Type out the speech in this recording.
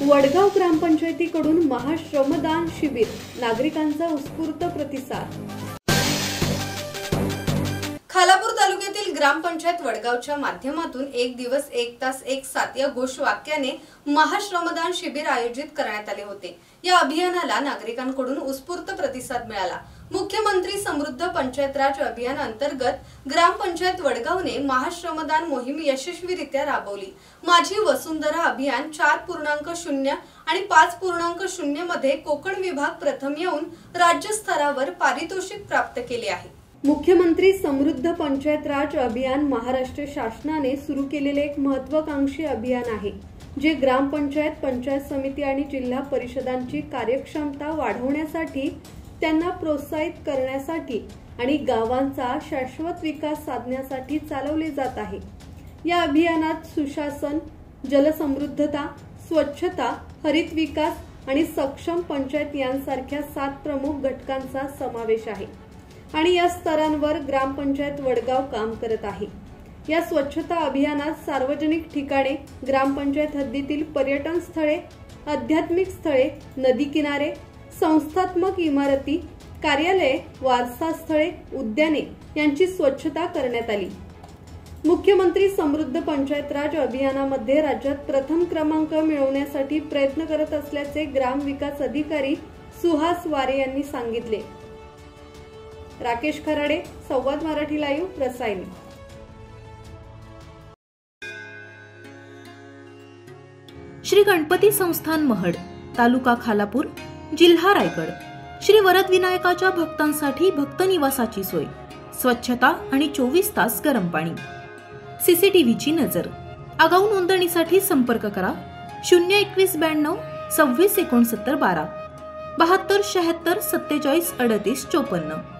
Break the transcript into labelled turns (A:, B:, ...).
A: वडगाव ग्रामपंचायतीकडून महाश्रमदान शिबिर, नागरिकांचा उत्स्फूर्त प्रतिसाद।
B: खालापूर तालुक्यातील ग्रामपंचायत वडगावच्या माध्यमातून एक दिवस एक तास एक साथ या घोषवाक्याने महाश्रमदान शिबिर आयोजित करण्यात आले होते। या अभियानाला नागरिकांकडून उत्स्फूर्त प्रतिसाद मिळाला। मुख्यमंत्री समृद्ध पंचायत राज अभियान अंतर्गत ग्रामपंचायत वडगावने महाश्रमदान मोहीम यशस्वीरित्या राबवली। माझी वसुंधरा अभियान 4.0 आणि 5.0 मध्ये कोकण विभाग प्रथम येऊन राज्य स्तरावर पारितोषिक प्राप्त केले आहे।
A: मुख्यमंत्री समृद्ध पंचायत राज अभियान महाराष्ट्र शासनाने सुरू केलेले एक महत्त्वाकांक्षी अभियान आहे, जे ग्रामपंचायत, पंचायत समिती आणि जिल्हा परिषदांची कार्यक्षमता वाढवण्यासाठी, त्यांना प्रोत्साहित करण्यासाठी आणि गावांचा शाश्वत विकास साधण्यासाठी चालवले जात आहे। या अभियानात सुशासन, जलसमृद्धता, स्वच्छता, हरित विकास आणि सक्षम पंचायत यांसारख्या 7 प्रमुख घटकांचा समावेश आहे आणि या स्तरांवर ग्रामपंचायत वडगाव काम करत आहे। या स्वच्छता अभियानात सार्वजनिक ठिकाणे, ग्रामपंचायत हद्दीतील पर्यटन स्थळे, आध्यात्मिक स्थळे, नदी किनारे, संस्थात्मक इमारती, कार्यालये, वारसा स्थळे, उद्याने यांची स्वच्छता करण्यात आली। मुख्यमंत्री समृद्ध पंचायत राज अभियानामध्ये राज्यात प्रथम क्रमांक मिळवण्यासाठी प्रयत्न करत असल्याचे ग्राम विकास अधिकारी सुहास वारे यांनी सांगितले। राकेश खराडे, संवाद मराठी लाईव्ह, रसायनी।
C: श्री गणपती संस्थान महड, तालुका खालापूर, जिल्हा रायगड। श्री वरद विनायकाच्या भक्तांसाठी भक्त निवासाची सोय, स्वच्छता आणि 24 तास गरम पाणी, सीसीटीव्हीची नजर। आगाऊ नोंदणीसाठी संपर्क करा 021 92 26 69 12 72 76 47 38 54।